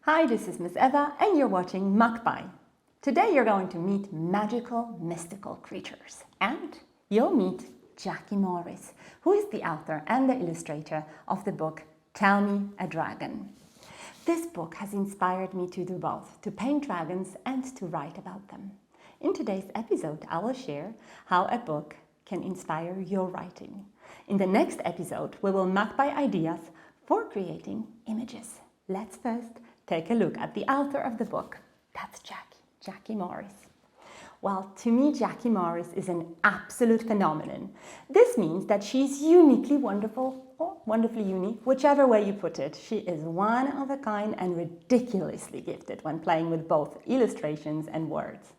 Hi, this is Miss Ewa and you're watching Magpie. Today you're going to meet magical, mystical creatures and you'll meet Jackie Morris, who is the author and the illustrator of the book Magpie and Dragon. This book has inspired me to do both, to paint dragons and to write about them. In today's episode, I will share how a book can inspire your writing. In the next episode, we will map by ideas for creating images. Let's first take a look at the author of the book. That's Jackie Morris. Well, to me, Jackie Morris is an absolute phenomenon. This means that she's uniquely wonderful or wonderfully unique, whichever way you put it. She is one of a kind and ridiculously gifted when playing with both illustrations and words.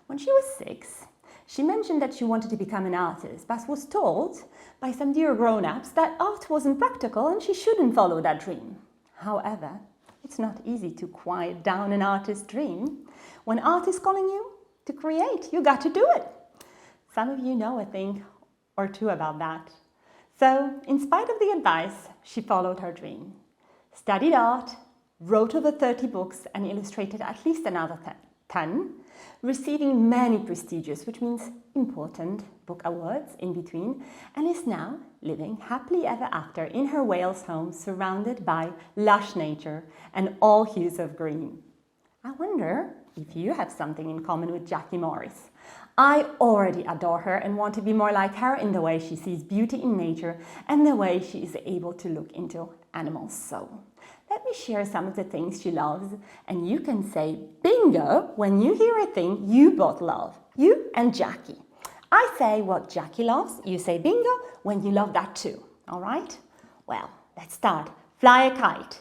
When she was 6, she mentioned that she wanted to become an artist, but was told by some dear grown-ups that art wasn't practical and she shouldn't follow that dream. However, it's not easy to quiet down an artist's dream. When art is calling you to create, you got to do it. Some of you know a thing or two about that. So, in spite of the advice, she followed her dream. Studied art, wrote over 30 books and illustrated at least another 10, receiving many prestigious, which means important, book awards in between, and is now living happily ever after in her Wales home, surrounded by lush nature and all hues of green. I wonder if you have something in common with Jackie Morris. I already adore her and want to be more like her in the way she sees beauty in nature and the way she is able to look into animals' soul. Let me share some of the things she loves, and you can say bingo when you hear a thing you both love, you and Jackie. I say what Jackie loves, you say bingo when you love that too, all right? Well, let's start. Fly a kite.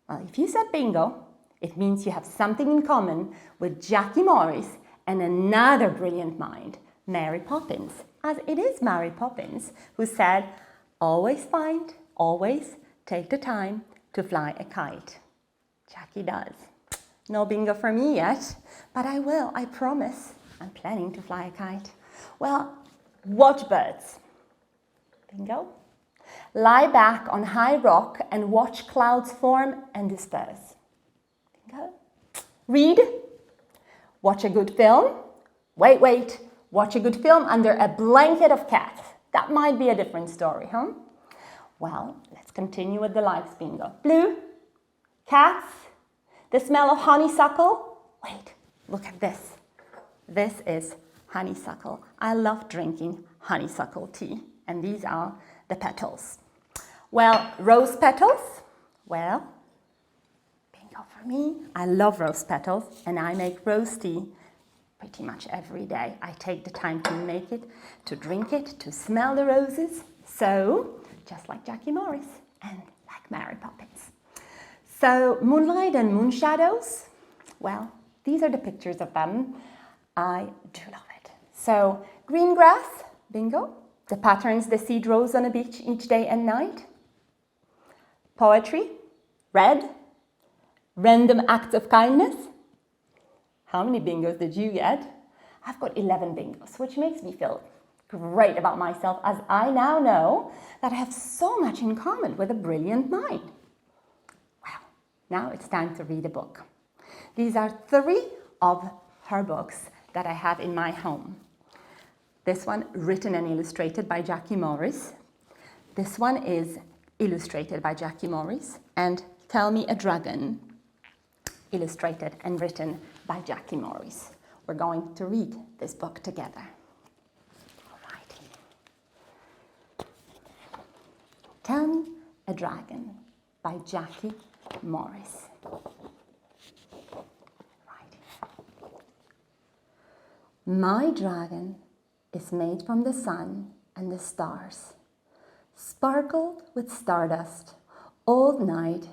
Well, if you said bingo, it means you have something in common with Jackie Morris and another brilliant mind, Mary Poppins, as it is Mary Poppins who said, always take the time to fly a kite. Jackie does. No bingo for me yet, but I will, I promise. I'm planning to fly a kite. Well, watch birds. Bingo. Lie back on high rock and watch clouds form and disperse. Bingo. Read. Watch a good film. Wait. Watch a good film under a blanket of cats. That might be a different story, huh? Well, let's continue with the lights bingo. Blue, cats, the smell of honeysuckle. Wait, look at this. This is honeysuckle. I love drinking honeysuckle tea, and these are the petals. Well, rose petals. Well, bingo for me. I love rose petals, and I make rose tea pretty much every day. I take the time to make it, to drink it, to smell the roses. So, just like Jackie Morris and like Mary Poppins. So, moonlight and moon shadows, well, these are the pictures of them. I do love it. So, green grass, bingo. The patterns the sea draws on a beach each day and night. Poetry, red. Random acts of kindness. How many bingos did you get? I've got 11 bingos, which makes me feel great about myself, as I now know that I have so much in common with a brilliant mind. Well, now it's time to read a book. These are 3 of her books that I have in my home. This one written and illustrated by Jackie Morris. This one is illustrated by Jackie Morris, and Magpie and Dragon, illustrated and written by Jackie Morris. We're going to read this book together. Magpie and Dragon by Jackie Morris. My dragon is made from the sun and the stars. Sparkled with stardust, all night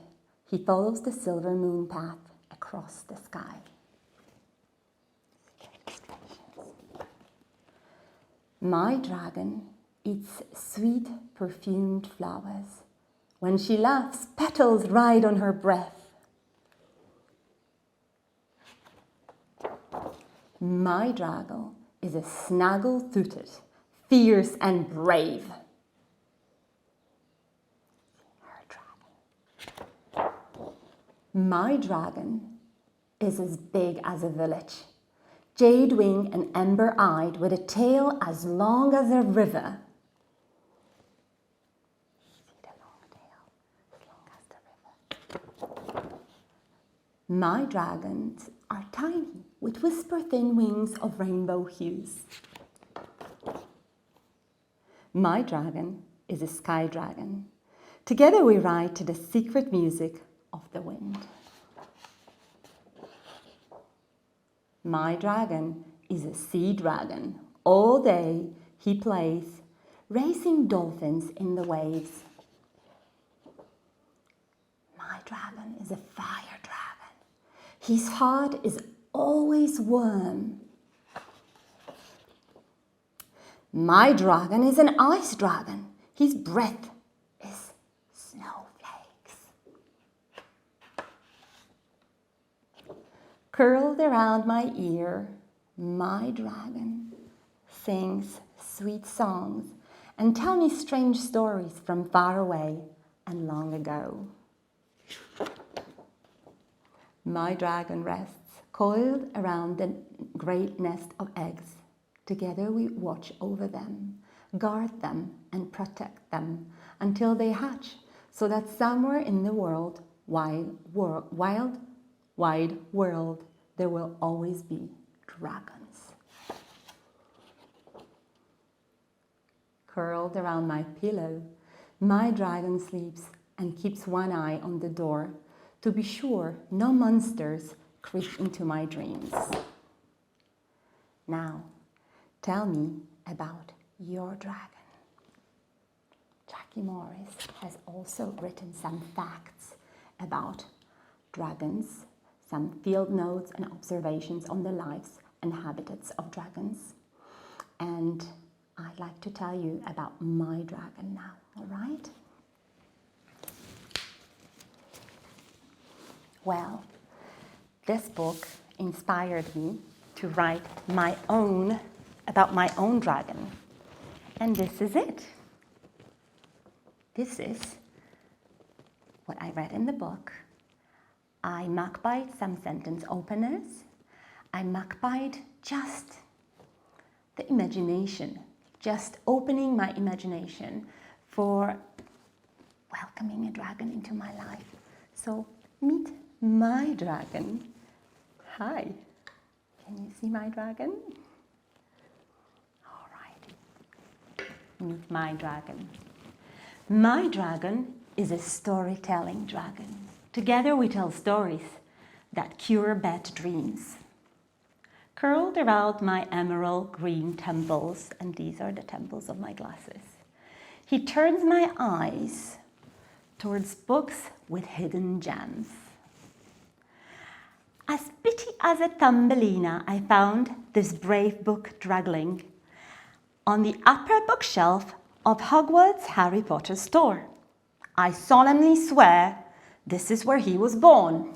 he follows the silver moon path across the sky. My dragon eats sweet, perfumed flowers. When she laughs, petals ride on her breath. My dragon is a snaggle-footed, fierce and brave. Her dragon. My dragon is as big as a village, jade-winged and ember-eyed, with a tail as long as a river. See the long tail, as long as the river. My dragons are tiny, with whisper-thin wings of rainbow hues. My dragon is a sky dragon. Together we ride to the secret music of the wind. My dragon is a sea dragon. All day he plays, racing dolphins in the waves. My dragon is a fire dragon. His heart is always warm. My dragon is an ice dragon. His breath is snowflakes. Curled around my ear, my dragon sings sweet songs and tells me strange stories from far away and long ago. My dragon rests coiled around the great nest of eggs. Together we watch over them, guard them and protect them until they hatch, so that somewhere in the wide world, there will always be dragons. Curled around my pillow, my dragon sleeps and keeps one eye on the door to be sure no monsters creep into my dreams. Now, tell me about your dragon. Jackie Morris has also written some facts about dragons, some field notes and observations on the lives and habitats of dragons. And I'd like to tell you about my dragon now, all right? Well, this book inspired me to write about my own dragon. And this is it. This is what I read in the book. I magpied some sentence openers. I magpied just the imagination, just opening my imagination for welcoming a dragon into my life. So meet my dragon. Hi, can you see my dragon? Meet my dragon. My dragon is a storytelling dragon. Together we tell stories that cure bad dreams. Curled around my emerald green temples, and these are the temples of my glasses, he turns my eyes towards books with hidden gems. As bitty as a Thumbelina, I found this brave book draggling on the upper bookshelf of Hogwarts Harry Potter store. I solemnly swear this is where he was born.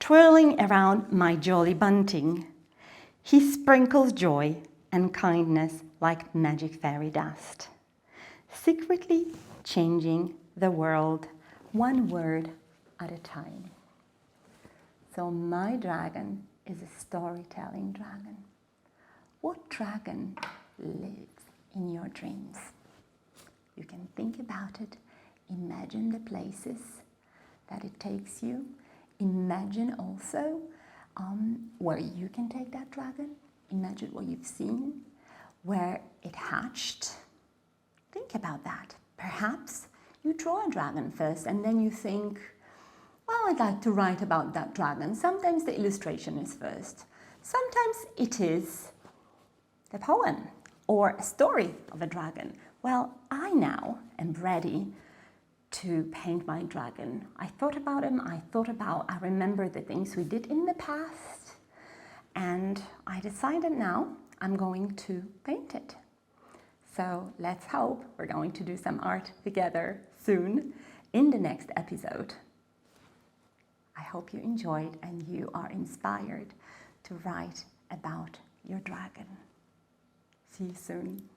Twirling around my jolly bunting, he sprinkles joy and kindness like magic fairy dust, secretly changing the world one word at a time. So my dragon is a storytelling dragon. What dragon lives in your dreams? You can think about it, imagine the places that it takes you. Imagine also where you can take that dragon. Imagine what you've seen, where it hatched. Think about that. Perhaps you draw a dragon first and then you think, well, I'd like to write about that dragon. Sometimes the illustration is first. Sometimes it is the poem or a story of a dragon. Well, I now am ready to paint my dragon. I thought about him, I remember the things we did in the past, and I decided now I'm going to paint it. So let's hope we're going to do some art together soon in the next episode. I hope you enjoyed and you are inspired to write about your dragon. See you soon.